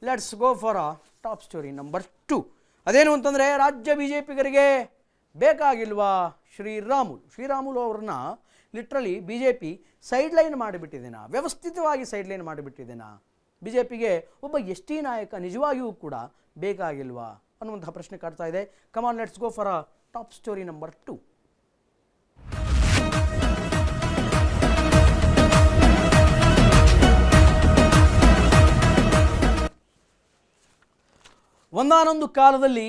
Let's go for a top story number 2. ಅದೇನು ಅಂತಂದರೆ, ರಾಜ್ಯ BJPಗರಿಗೆ ಬೇಕಾಗಿಲ್ವಾ ಶ್ರೀರಾಮುಲು ಅವ್ರನ್ನ ಲಿಟ್ರಲಿ BJP ಸೈಡ್ಲೈನ್ ಮಾಡಿಬಿಟ್ಟಿದ್ದೇನಾ, ವ್ಯವಸ್ಥಿತವಾಗಿ ಸೈಡ್ಲೈನ್ ಮಾಡಿಬಿಟ್ಟಿದ್ದೇನಾ, BJPಗೆ ಒಬ್ಬ ST ನಾಯಕ ನಿಜವಾಗಿಯೂ ಕೂಡ ಬೇಕಾಗಿಲ್ವಾ ಅನ್ನುವಂಥ ಪ್ರಶ್ನೆ ಕಾಡ್ತಾ ಇದೆ. Come on, let's go for a top story number 2. ಒಂದಾನೊಂದು ಕಾಲದಲ್ಲಿ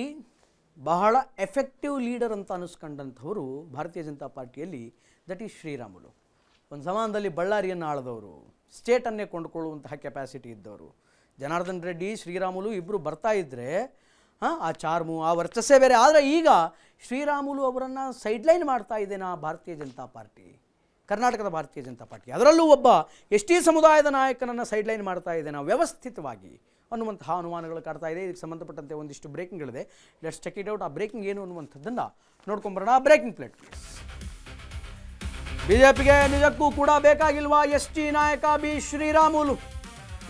ಬಹಳ ಎಫೆಕ್ಟಿವ್ ಲೀಡರ್ ಅಂತ ಅನ್ನಿಸ್ಕೊಂಡಂಥವರು ಭಾರತೀಯ ಜನತಾ ಪಾರ್ಟಿಯಲ್ಲಿ, ದಟ್ ಈಸ್ ಶ್ರೀರಾಮುಲು. ಒಂದು ಸಮಾನದಲ್ಲಿ ಬಳ್ಳಾರಿಯನ್ನು ಆಳಿದವರು, ಸ್ಟೇಟನ್ನೇ ಕೊಂಡುಕೊಳ್ಳುವಂತಹ ಕೆಪಾಸಿಟಿ ಇದ್ದವರು. ಜನಾರ್ದನ್ ರೆಡ್ಡಿ, ಶ್ರೀರಾಮುಲು ಇಬ್ಬರು ಬರ್ತಾ ಇದ್ದರೆ ಆ ಚಾರ್ಮು, ಆ ವರ್ಚಸ್ಸೇ ಬೇರೆ. ಆದರೆ ಈಗ ಶ್ರೀರಾಮುಲು ಅವರನ್ನು ಸೈಡ್ಲೈನ್ ಮಾಡ್ತಾ ಇದ್ದೇನಾ ಭಾರತೀಯ ಜನತಾ ಪಾರ್ಟಿ, ಕರ್ನಾಟಕದ ಭಾರತೀಯ ಜನತಾ ಪಾರ್ಟಿ, ಅದರಲ್ಲೂ ಒಬ್ಬ ST ಸಮುದಾಯದ ನಾಯಕನನ್ನು ಸೈಡ್ಲೈನ್ ಮಾಡ್ತಾ ಇದ್ದೇನಾ ವ್ಯವಸ್ಥಿತವಾಗಿ ಅನ್ನುವಂತಹ ಅನುಮಾನಗಳು ಕಾಡ್ತಾ ಇದೆ. ಇದಕ್ಕೆ ಸಂಬಂಧಪಟ್ಟಂತೆ ಒಂದಿಷ್ಟು ಬ್ರೇಕಿಂಗ್ಗಳಿದೆ. Let's check it out. ಆ ಬ್ರೇಕಿಂಗ್ ಏನು ಅನ್ನುವಂಥದ್ದನ್ನು ನೋಡ್ಕೊಂಬರೋಣ. Breaking plate please. BJPಗೆ ನಿಜಕ್ಕೂ ಕೂಡ ಬೇಕಾಗಿಲ್ವಾ ST ನಾಯಕ ಬಿ ಶ್ರೀರಾಮುಲು?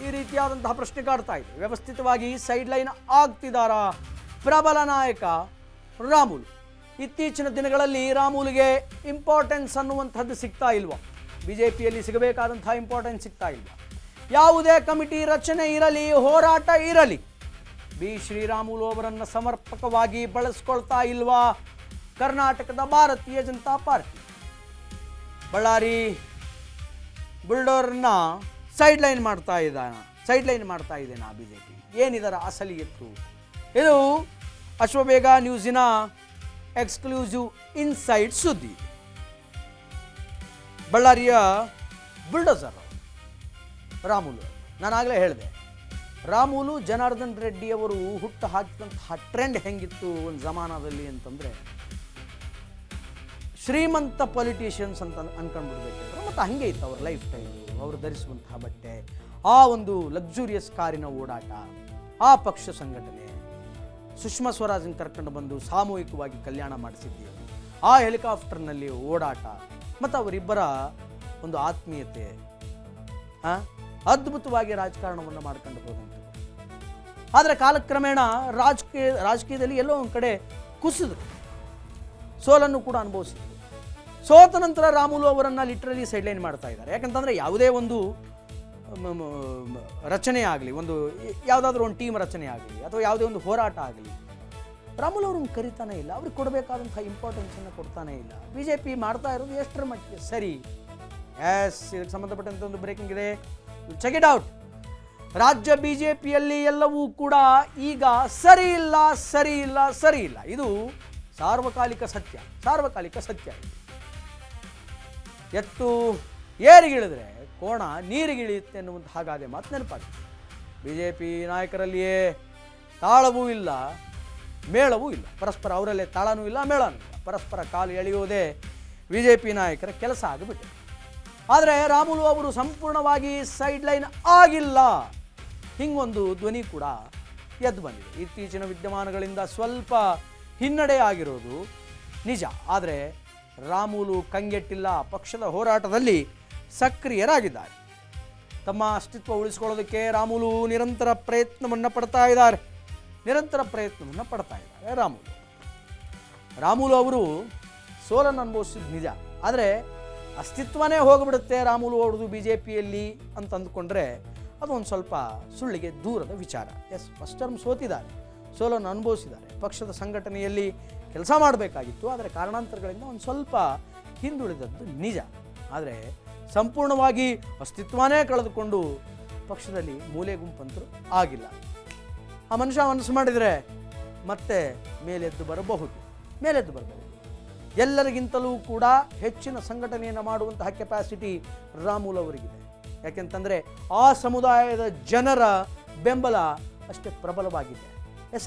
ಈ ರೀತಿಯಾದಂತಹ ಪ್ರಶ್ನೆ ಕಾಡ್ತಾ ಇದೆ. ವ್ಯವಸ್ಥಿತವಾಗಿ ಸೈಡ್ಲೈನ್ ಆಗ್ತಿದ್ದಾರಾ ಪ್ರಬಲ ನಾಯಕ ರಾಮುಲು? ಇತ್ತೀಚಿನ ದಿನಗಳಲ್ಲಿ ರಾಮುಲುಗೆ ಇಂಪಾರ್ಟೆನ್ಸ್ ಅನ್ನುವಂಥದ್ದು ಸಿಗ್ತಾ ಇಲ್ವಾ? BJPಯಲ್ಲಿ ಸಿಗಬೇಕಾದಂತಹ ಇಂಪಾರ್ಟೆನ್ಸ್ ಸಿಗ್ತಾ ಇಲ್ವಾ? ಯಾವುದೇ ಕಮಿಟಿ ರಚನೆ ಇರಲಿ, ಹೋರಾಟ ಇರಲಿ, ಬಿ ಶ್ರೀರಾಮುಲು ಅವರನ್ನು ಸಮರ್ಪಕವಾಗಿ ಬಳಸ್ಕೊಳ್ತಾ ಇಲ್ವಾ ಕರ್ನಾಟಕದ ಭಾರತೀಯ ಜನತಾ ಪಾರ್ಟಿ? ಬಳ್ಳಾರಿ ಬುಲ್ಡೋರ್ನ ಸೈಡ್ಲೈನ್ ಮಾಡ್ತಾ ಇದ್ದೇನಾ BJP? ಏನಿದರ ಅಸಲಿ ಎತ್ತು? ಇದು ಅಶ್ವಬೇಗ ನ್ಯೂಸಿನ ಎಕ್ಸ್ಕ್ಲೂಸಿವ್ ಇನ್ಸೈಡ್ ಸುದ್ದಿ. ಬಳ್ಳಾರಿಯ ಬುಲ್ಡೋಸರ್ ರಾಮುಲು. ನಾನಾಗಲೇ ಹೇಳಿದೆ, ರಾಮುಲು ಜನಾರ್ದನ್ ರೆಡ್ಡಿ ಅವರು ಹುಟ್ಟು ಹಾಕಿದಂತಹ ಟ್ರೆಂಡ್ ಹೆಂಗಿತ್ತು ಒಂದು ಜಮಾನದಲ್ಲಿ ಅಂತಂದರೆ, ಶ್ರೀಮಂತ ಪೊಲಿಟಿಷಿಯನ್ಸ್ ಅಂತ ಅನ್ಕೊಂಡ್ಬಿಡ್ಬೇಕಿದ್ರು. ಮತ್ತು ಹಾಗೆ ಇತ್ತು ಅವ್ರ ಲೈಫ್ ಸ್ಟೈಲು, ಅವರು ಧರಿಸುವಂತಹ ಬಟ್ಟೆ, ಆ ಒಂದು ಲಕ್ಸುರಿಯಸ್ ಕಾರಿನ ಓಡಾಟ, ಆ ಪಕ್ಷ ಸಂಘಟನೆ, ಸುಷ್ಮಾ ಸ್ವರಾಜನ್ ಕರ್ಕೊಂಡು ಬಂದು ಸಾಮೂಹಿಕವಾಗಿ ಕಲ್ಯಾಣ ಮಾಡಿಸಿದ್ದೀವಿ, ಆ ಹೆಲಿಕಾಪ್ಟರ್ನಲ್ಲಿ ಓಡಾಟ, ಮತ್ತು ಅವರಿಬ್ಬರ ಒಂದು ಆತ್ಮೀಯತೆ, ಅದ್ಭುತವಾಗಿ ರಾಜಕಾರಣವನ್ನು ಮಾಡ್ಕೊಂಡು ಹೋದಂಥದ್ದು. ಆದರೆ ಕಾಲಕ್ರಮೇಣ ರಾಜಕೀಯದಲ್ಲಿ ಎಲ್ಲೋ ಒಂದು ಕಡೆ ಕುಸಿದ್ರು, ಸೋಲನ್ನು ಕೂಡ ಅನುಭವಿಸಿದ್ರು. ಸೋತ ನಂತರ ರಾಮುಲು ಅವರನ್ನು ಲಿಟ್ರಲಿ ಸೈಡ್ಲೈನ್ ಮಾಡ್ತಾ ಇದ್ದಾರೆ. ಯಾಕಂತಂದರೆ ಯಾವುದೇ ಒಂದು ರಚನೆ ಆಗಲಿ, ಯಾವುದಾದ್ರೂ ಒಂದು ಟೀಮ್ ರಚನೆ ಆಗಲಿ, ಅಥವಾ ಯಾವುದೇ ಒಂದು ಹೋರಾಟ ಆಗಲಿ, ರಾಮುಲು ಅವ್ರನ್ನ ಕರಿತಾನೇ ಇಲ್ಲ, ಅವ್ರಿಗೆ ಕೊಡಬೇಕಾದಂಥ ಇಂಪಾರ್ಟೆನ್ಸನ್ನು ಕೊಡ್ತಾನೇ ಇಲ್ಲ. BJP ಮಾಡ್ತಾ ಇರೋದು ಎಷ್ಟರ ಮಟ್ಟಿಗೆ ಸರಿ? ಇದಕ್ಕೆ ಸಂಬಂಧಪಟ್ಟಂಥ ಒಂದು ಬ್ರೇಕಿಂಗ್ ಇದೆ. Check it out. ರಾಜ್ಯ BJPಯಲ್ಲಿ ಎಲ್ಲವೂ ಕೂಡ ಈಗ ಸರಿ ಇಲ್ಲ. ಇದು ಸಾರ್ವಕಾಲಿಕ ಸತ್ಯ. ಎತ್ತು ಏರಿಗಿಳಿದ್ರೆ ಕೋಣ ನೀರಿಗಿಳಿಯುತ್ತೆ ಎನ್ನುವಂಥ ಹಾಗಾದೆ ಮಾತು ನೆನಪಾಗಿದೆ. BJP ನಾಯಕರಲ್ಲಿಯೇ ತಾಳವೂ ಇಲ್ಲ, ಮೇಳವೂ ಇಲ್ಲ. ಪರಸ್ಪರ ಅವರಲ್ಲೇ ತಾಳನೂ ಇಲ್ಲ, ಮೇಳನೂ ಇಲ್ಲ. ಪರಸ್ಪರ ಕಾಲು ಎಳೆಯುವುದೇ BJP ನಾಯಕರ ಕೆಲಸ ಆಗಿಬಿಟ್ಟಿದೆ. ಆದರೆ ರಾಮುಲು ಅವರು ಸಂಪೂರ್ಣವಾಗಿ ಸೈಡ್ಲೈನ್ ಆಗಿಲ್ಲ, ಹಿಂಗೊಂದು ಧ್ವನಿ ಕೂಡ ಎದ್ದು ಬಂದಿದೆ. ಇತ್ತೀಚಿನ ವಿದ್ಯಮಾನಗಳಿಂದ ಸ್ವಲ್ಪ ಹಿನ್ನಡೆ ಆಗಿರೋದು ನಿಜ. ಆದರೆ ರಾಮುಲು ಕಂಗೆಟ್ಟಿಲ್ಲ, ಪಕ್ಷದ ಹೋರಾಟದಲ್ಲಿ ಸಕ್ರಿಯರಾಗಿದ್ದಾರೆ. ತಮ್ಮ ಅಸ್ತಿತ್ವ ಉಳಿಸಿಕೊಳ್ಳೋದಕ್ಕೆ ರಾಮುಲು ನಿರಂತರ ಪ್ರಯತ್ನವನ್ನು ಪಡ್ತಾ ಇದ್ದಾರೆ. ರಾಮುಲು ಅವರು ಸೋಲನ್ನು ಅನುಭವಿಸಿದ ನಿಜ, ಆದರೆ ಅಸ್ತಿತ್ವನೇ ಹೋಗಿಬಿಡುತ್ತೆ ರಾಮುಲು ಅವ್ರದ್ದು BJPಯಲ್ಲಿ ಅಂತ ಅಂದ್ಕೊಂಡ್ರೆ ಅದು ಒಂದು ಸ್ವಲ್ಪ ಸುಳ್ಳಿಗೆ ದೂರದ ವಿಚಾರ. ಫಸ್ಟ್ ಟರ್ಮ್ ಸೋತಿದ್ದಾರೆ, ಸೋಲನ್ನು ಅನುಭವಿಸಿದ್ದಾರೆ, ಪಕ್ಷದ ಸಂಘಟನೆಯಲ್ಲಿ ಕೆಲಸ ಮಾಡಬೇಕಾಗಿತ್ತು. ಆದರೆ ಕಾರಣಾಂತರಗಳಿಂದ ಒಂದು ಸ್ವಲ್ಪ ಹಿಂದುಳಿದದ್ದು ನಿಜ. ಆದರೆ ಸಂಪೂರ್ಣವಾಗಿ ಅಸ್ತಿತ್ವನೇ ಕಳೆದುಕೊಂಡು ಪಕ್ಷದಲ್ಲಿ ಮೂಲೆ ಗುಂಪಂತರೂ ಆಗಿಲ್ಲ. ಆ ಮನುಷ್ಯ ಮನಸ್ಸು ಮಾಡಿದರೆ ಮತ್ತೆ ಮೇಲೆದ್ದು ಬರಬಹುದು. ಎಲ್ಲರಿಗಿಂತಲೂ ಕೂಡ ಹೆಚ್ಚಿನ ಸಂಘಟನೆಯನ್ನು ಮಾಡುವಂತಹ ಕೆಪಾಸಿಟಿ ರಾಮುಲು ಅವರಿಗಿದೆ. ಯಾಕೆಂತಂದರೆ ಆ ಸಮುದಾಯದ ಜನರ ಬೆಂಬಲ ಅಷ್ಟೇ ಪ್ರಬಲವಾಗಿದೆ.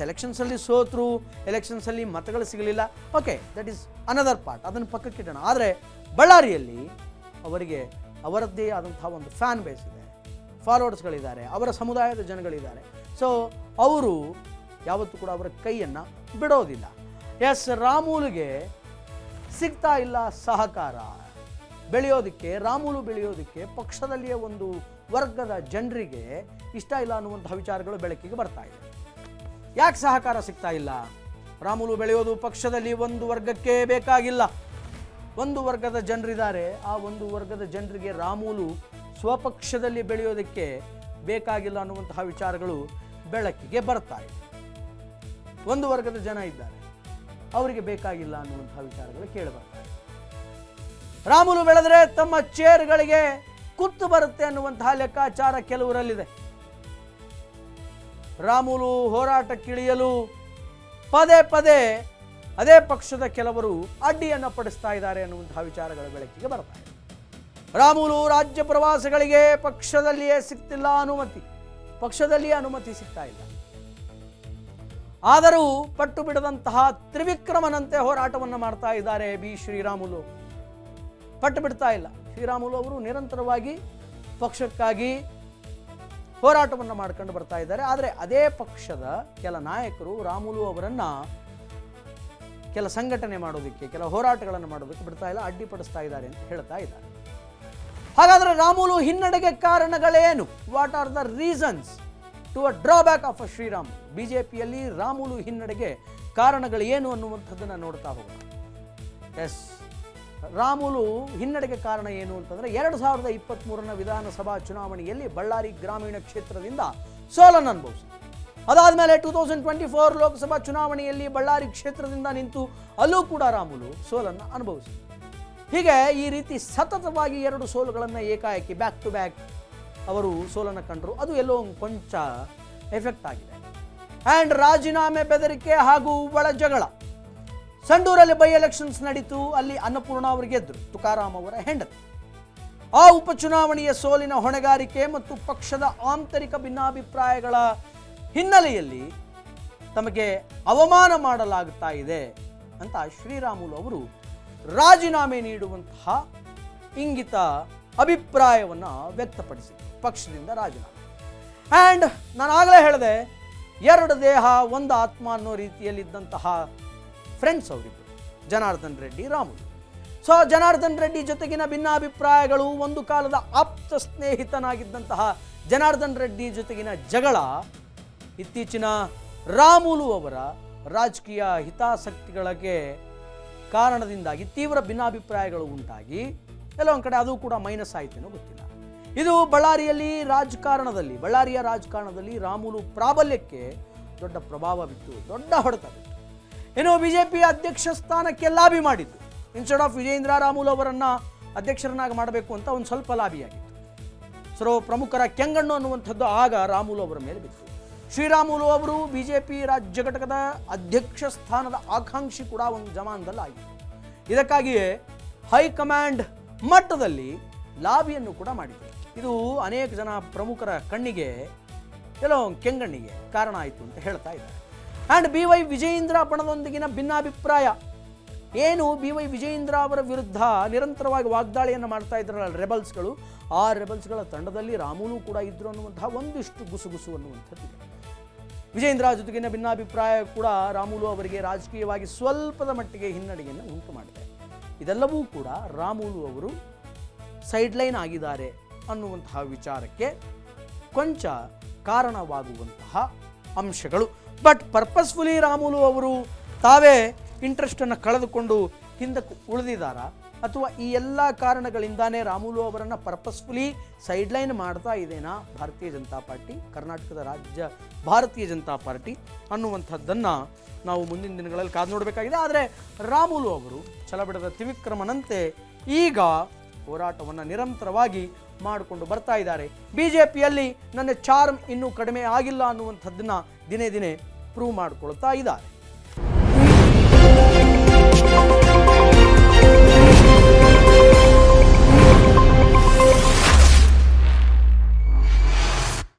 ಎಲೆಕ್ಷನ್ಸಲ್ಲಿ ಸೋತರು, ಎಲೆಕ್ಷನ್ಸಲ್ಲಿ ಮತಗಳು ಸಿಗಲಿಲ್ಲ, okay, that is another part, ಅದನ್ನು ಪಕ್ಕಕ್ಕಿಡೋಣ. ಆದರೆ ಬಳ್ಳಾರಿಯಲ್ಲಿ ಅವರಿಗೆ ಅವರದ್ದೇ ಆದಂತಹ ಒಂದು ಫ್ಯಾನ್ ಬೇಸ್ ಇದೆ, ಫಾಲೋವರ್ಸ್ಗಳಿದ್ದಾರೆ, ಅವರ ಸಮುದಾಯದ ಜನಗಳಿದ್ದಾರೆ. ಸೊ ಅವರು ಯಾವತ್ತೂ ಕೂಡ ಅವರ ಕೈಯನ್ನು ಬಿಡೋದಿಲ್ಲ. ರಾಮುಲುಗೆ ಸಿಗ್ತಾ ಇಲ್ಲ ಸಹಕಾರ. ರಾಮುಲು ಬೆಳೆಯೋದಕ್ಕೆ ಪಕ್ಷದಲ್ಲಿಯೇ ಒಂದು ವರ್ಗದ ಜನರಿಗೆ ಇಷ್ಟ ಇಲ್ಲ ಅನ್ನುವಂತಹ ವಿಚಾರಗಳು ಬೆಳಕಿಗೆ ಬರ್ತಾ ಇದೆ. ಯಾಕೆ ಸಹಕಾರ ಸಿಗ್ತಾ ಇಲ್ಲ? ರಾಮುಲು ಬೆಳೆಯೋದು ಪಕ್ಷದಲ್ಲಿ ಒಂದು ವರ್ಗಕ್ಕೆ ಬೇಕಾಗಿಲ್ಲ. ಒಂದು ವರ್ಗದ ಜನರಿದ್ದಾರೆ, ಆ ಒಂದು ವರ್ಗದ ಜನರಿಗೆ ರಾಮುಲು ಸ್ವಪಕ್ಷದಲ್ಲಿ ಬೆಳೆಯೋದಕ್ಕೆ ಬೇಕಾಗಿಲ್ಲ ಅನ್ನುವಂತಹ ವಿಚಾರಗಳು ಬೆಳಕಿಗೆ ಬರ್ತಾ ಇದೆ. ಒಂದು ವರ್ಗದ ಜನ ಇದ್ದಾರೆ, ಅವರಿಗೆ ಬೇಕಾಗಿಲ್ಲ ಅನ್ನುವಂತಹ ವಿಚಾರಗಳು ಕೇಳಿ ಬರ್ತಾ ಇದೆ. ರಾಮುಲು ಬೆಳೆದರೆ ತಮ್ಮ ಚೇರ್ಗಳಿಗೆ ಕುತ್ತು ಬರುತ್ತೆ ಅನ್ನುವಂತಹ ಲೆಕ್ಕಾಚಾರ ಕೆಲವರಲ್ಲಿದೆ. ರಾಮುಲು ಹೋರಾಟಕ್ಕಿಳಿಯಲು ಪದೇ ಪದೇ ಅದೇ ಪಕ್ಷದ ಕೆಲವರು ಅಡ್ಡಿಯನ್ನು ಪಡಿಸ್ತಾ ಇದ್ದಾರೆ ಅನ್ನುವಂತಹ ವಿಚಾರಗಳ ಬೆಳಕಿಗೆ ಬರ್ತಾ ಇದೆ. ರಾಮುಲು ರಾಜ್ಯ ಪ್ರವಾಸಗಳಿಗೆ ಪಕ್ಷದಲ್ಲಿಯೇ ಸಿಗ್ತಿಲ್ಲ ಪಕ್ಷದಲ್ಲಿಯೇ ಅನುಮತಿ ಸಿಗ್ತಾ ಇಲ್ಲ. ಆದರೂ ಪಟ್ಟು ಬಿಡದಂತಹ ತ್ರಿವಿಕ್ರಮನಂತೆ ಹೋರಾಟವನ್ನು ಮಾಡ್ತಾ ಇದ್ದಾರೆ ಬಿ ಶ್ರೀರಾಮುಲು. ಪಟ್ಟು ಬಿಡ್ತಾ ಇಲ್ಲ. ಶ್ರೀರಾಮುಲು ಅವರು ನಿರಂತರವಾಗಿ ಪಕ್ಷಕ್ಕಾಗಿ ಹೋರಾಟವನ್ನು ಮಾಡ್ಕೊಂಡು ಬರ್ತಾ ಇದ್ದಾರೆ. ಆದರೆ ಅದೇ ಪಕ್ಷದ ಕೆಲ ನಾಯಕರು ರಾಮುಲು ಅವರನ್ನು ಕೆಲ ಸಂಘಟನೆ ಮಾಡೋದಕ್ಕೆ, ಕೆಲ ಹೋರಾಟಗಳನ್ನು ಮಾಡೋದಕ್ಕೆ ಬಿಡ್ತಾ ಇಲ್ಲ, ಅಡ್ಡಿಪಡಿಸ್ತಾ ಇದ್ದಾರೆ ಅಂತ ಹೇಳ್ತಾ ಇದ್ದಾರೆ. ಹಾಗಾದರೆ ರಾಮುಲು ಹಿನ್ನಡೆಗೆ ಕಾರಣಗಳೇನು? What are the reasons to a drawback of a Sriramulu? ಬಿಜೆಪಿಯಲ್ಲಿ ರಾಮುಲು ಹಿನ್ನಡೆಗೆ ಕಾರಣಗಳು ಏನು ಅನ್ನುವಂಥದ್ದನ್ನು ನೋಡ್ತಾ ಹೋಗೋಣ. ಎಸ್, ರಾಮುಲು ಹಿನ್ನಡೆಗೆ ಕಾರಣ ಏನು ಅಂತಂದರೆ 2023ರ ವಿಧಾನಸಭಾ ಚುನಾವಣೆಯಲ್ಲಿ ಬಳ್ಳಾರಿ ಗ್ರಾಮೀಣ ಕ್ಷೇತ್ರದಿಂದ ಸೋಲನ್ನು ಅನುಭವಿಸಿದರು. ಅದಾದಮೇಲೆ 2024 ಲೋಕಸಭಾ ಚುನಾವಣೆಯಲ್ಲಿ ಬಳ್ಳಾರಿ ಕ್ಷೇತ್ರದಿಂದ ನಿಂತು ಅಲ್ಲೂ ಕೂಡ ರಾಮುಲು ಸೋಲನ್ನು ಅನುಭವಿಸಿದರು. ಹೀಗೆ ಈ ರೀತಿ ಸತತವಾಗಿ 2 ಸೋಲುಗಳನ್ನು ಏಕಾಏಕಿ ಬ್ಯಾಕ್ ಟು ಬ್ಯಾಕ್ ಅವರು ಸೋಲನ್ನು ಕಂಡರು. ಅದು ಎಲ್ಲೋ ಕೊಂಚ ಎಫೆಕ್ಟ್ ಆಗಿದೆ. ಆ್ಯಂಡ್ ರಾಜೀನಾಮೆ ಬೆದರಿಕೆ ಹಾಗೂ ಒಳ ಜಗಳ. ಸಂಡೂರಲ್ಲಿ ಬೈ ಎಲೆಕ್ಷನ್ಸ್ ನಡೀತು. ಅಲ್ಲಿ ಅನ್ನಪೂರ್ಣ ಅವರು ಗೆದ್ದರು, ತುಕಾರಾಮ್ ಅವರ ಹೆಂಡತಿ. ಆ ಉಪಚುನಾವಣೆಯ ಸೋಲಿನ ಹೊಣೆಗಾರಿಕೆ ಮತ್ತು ಪಕ್ಷದ ಆಂತರಿಕ ಭಿನ್ನಾಭಿಪ್ರಾಯಗಳ ಹಿನ್ನೆಲೆಯಲ್ಲಿ ತಮಗೆ ಅವಮಾನ ಮಾಡಲಾಗುತ್ತಾ ಇದೆ ಅಂತ ಶ್ರೀರಾಮುಲು ಅವರು ರಾಜೀನಾಮೆ ನೀಡುವಂತಹ ಇಂಗಿತ ಅಭಿಪ್ರಾಯವನ್ನು ವ್ಯಕ್ತಪಡಿಸಿದರು. ಪಕ್ಷದಿಂದ ರಾಜೀನಾಮೆ. ಆ್ಯಂಡ್ ನಾನು ಆಗಲೇ ಹೇಳಿದೆ, 2 ದೇಹ 1 ಆತ್ಮ ಅನ್ನೋ ರೀತಿಯಲ್ಲಿದ್ದಂತಹ ಫ್ರೆಂಡ್ಸ್ ಅವರಿಬ್ಬರು, ಜನಾರ್ದನ್ ರೆಡ್ಡಿ, ರಾಮುಲು. ಸೊ ಜನಾರ್ದನ್ ರೆಡ್ಡಿ ಜೊತೆಗಿನ ಭಿನ್ನಾಭಿಪ್ರಾಯಗಳು, ಒಂದು ಕಾಲದ ಆಪ್ತ ಸ್ನೇಹಿತನಾಗಿದ್ದಂತಹ ಜನಾರ್ದನ್ ರೆಡ್ಡಿ ಜೊತೆಗಿನ ಜಗಳ ಇತ್ತೀಚಿನ ರಾಮುಲು ಅವರ ರಾಜಕೀಯ ಹಿತಾಸಕ್ತಿಗಳಿಗೆ ಕಾರಣದಿಂದಾಗಿ ತೀವ್ರ ಭಿನ್ನಾಭಿಪ್ರಾಯಗಳು ಉಂಟಾಗಿ ಕೆಲವೊಂದು ಕಡೆ ಅದು ಕೂಡ ಮೈನಸ್ ಆಯಿತೇನೋ ಗೊತ್ತಿಲ್ಲ. ಇದು ಬಳ್ಳಾರಿಯ ರಾಜಕಾರಣದಲ್ಲಿ ರಾಮುಲು ಪ್ರಾಬಲ್ಯಕ್ಕೆ ದೊಡ್ಡ ಪ್ರಭಾವ ಬಿತ್ತು, ದೊಡ್ಡ ಹೊಡೆತ ಬಿತ್ತು. ಏನೋ ಬಿಜೆಪಿ ಅಧ್ಯಕ್ಷ ಸ್ಥಾನಕ್ಕೆ ಲಾಬಿ ಮಾಡಿದ್ದು, ಇನ್ಸ್ಟೆಡ್ ಆಫ್ ವಿಜಯೇಂದ್ರ ರಾಮುಲು ಅವರನ್ನು ಅಧ್ಯಕ್ಷರನ್ನಾಗಿ ಮಾಡಬೇಕು ಅಂತ ಒಂದು ಸ್ವಲ್ಪ ಲಾಬಿಯಾಗಿತ್ತು. ಸರ್ವ ಪ್ರಮುಖರ ಕೆಂಗಣ್ಣು ಅನ್ನುವಂಥದ್ದು ಆಗ ರಾಮುಲು ಅವರ ಮೇಲೆ ಬಿತ್ತು. ಶ್ರೀರಾಮುಲು ಅವರು ಬಿಜೆಪಿ ರಾಜ್ಯ ಘಟಕದ ಅಧ್ಯಕ್ಷ ಸ್ಥಾನದ ಆಕಾಂಕ್ಷಿ ಕೂಡ ಒಂದು ಜಮಾನದಲ್ಲಿ ಆಗಿತ್ತು. ಇದಕ್ಕಾಗಿಯೇ ಹೈಕಮಾಂಡ್ ಮಟ್ಟದಲ್ಲಿ ಲಾಬಿಯನ್ನು ಕೂಡ ಮಾಡಿದರು. ಇದು ಅನೇಕ ಜನ ಪ್ರಮುಖರ ಕಣ್ಣಿಗೆ, ಕೆಲವು ಕೆಂಗಣ್ಣಿಗೆ ಕಾರಣ ಆಯಿತು ಅಂತ ಹೇಳ್ತಾ ಇದ್ದಾರೆ. ಆ್ಯಂಡ್ BY ವಿಜಯೇಂದ್ರ ಬಣದೊಂದಿಗಿನ ಭಿನ್ನಾಭಿಪ್ರಾಯ ಏನು? BY ವಿಜಯೇಂದ್ರ ಅವರ ವಿರುದ್ಧ ನಿರಂತರವಾಗಿ ವಾಗ್ದಾಳಿಯನ್ನು ಮಾಡ್ತಾ ಇದ್ರಲ್ಲ ರೆಬಲ್ಸ್ಗಳು, ಆ ರೆಬಲ್ಸ್ಗಳ ತಂಡದಲ್ಲಿ ರಾಮುಲು ಕೂಡ ಇದ್ದರು ಅನ್ನುವಂತಹ ಒಂದಿಷ್ಟು ಗುಸುಗುಸು ಅನ್ನುವಂಥದ್ದಿದೆ. ವಿಜಯೇಂದ್ರ ಜೊತೆಗಿನ ಭಿನ್ನಾಭಿಪ್ರಾಯ ಕೂಡ ರಾಮುಲು ಅವರಿಗೆ ರಾಜಕೀಯವಾಗಿ ಸ್ವಲ್ಪದ ಮಟ್ಟಿಗೆ ಹಿನ್ನಡೆಯನ್ನು ಉಂಟು ಮಾಡಿದೆ. ಇದೆಲ್ಲವೂ ಕೂಡ ರಾಮುಲು ಅವರು ಸೈಡ್ಲೈನ್ ಆಗಿದ್ದಾರೆ ಅನ್ನುವಂತಹ ವಿಚಾರಕ್ಕೆ ಕೊಂಚ ಕಾರಣವಾಗುವಂತಹ ಅಂಶಗಳು. ಬಟ್ ಪರ್ಪಸ್ಫುಲಿ ರಾಮುಲು ಅವರು ತಾವೇ ಇಂಟ್ರೆಸ್ಟನ್ನು ಕಳೆದುಕೊಂಡು ಹಿಂದಕ್ಕೆ ಉಳಿದಿದ್ದಾರಾ, ಅಥವಾ ಈ ಎಲ್ಲ ಕಾರಣಗಳಿಂದಾನೇ ರಾಮುಲು ಅವರನ್ನು ಪರ್ಪಸ್ಫುಲಿ ಸೈಡ್ಲೈನ್ ಮಾಡ್ತಾ ಇದೇನಾ ಭಾರತೀಯ ಜನತಾ ಪಾರ್ಟಿ, ಕರ್ನಾಟಕದ ರಾಜ್ಯ ಭಾರತೀಯ ಜನತಾ ಪಾರ್ಟಿ ಅನ್ನುವಂಥದ್ದನ್ನು ನಾವು ಮುಂದಿನ ದಿನಗಳಲ್ಲಿ ಕಾದು ನೋಡಬೇಕಾಗಿದೆ. ಆದರೆ ರಾಮುಲು ಅವರು ಛಲಬಿಡದ ತ್ರಿವಿಕ್ರಮನಂತೆ ಈಗ ಹೋರಾಟವನ್ನು ನಿರಂತರವಾಗಿ ಮಾಡಿಕೊಂಡು ಬರ್ತಾ ಇದ್ದಾರೆ. ಬಿಜೆಪಿಯಲ್ಲಿ ನನ್ನ ಚಾರ್ಮ್ ಇನ್ನೂ ಕಡಿಮೆ ಆಗಿಲ್ಲ ಅನ್ನುವಂಥದ್ದನ್ನು ದಿನೇ ದಿನೇ ಪ್ರೂವ್ ಮಾಡಿಕೊಳ್ತಾ ಇದ್ದಾರೆ.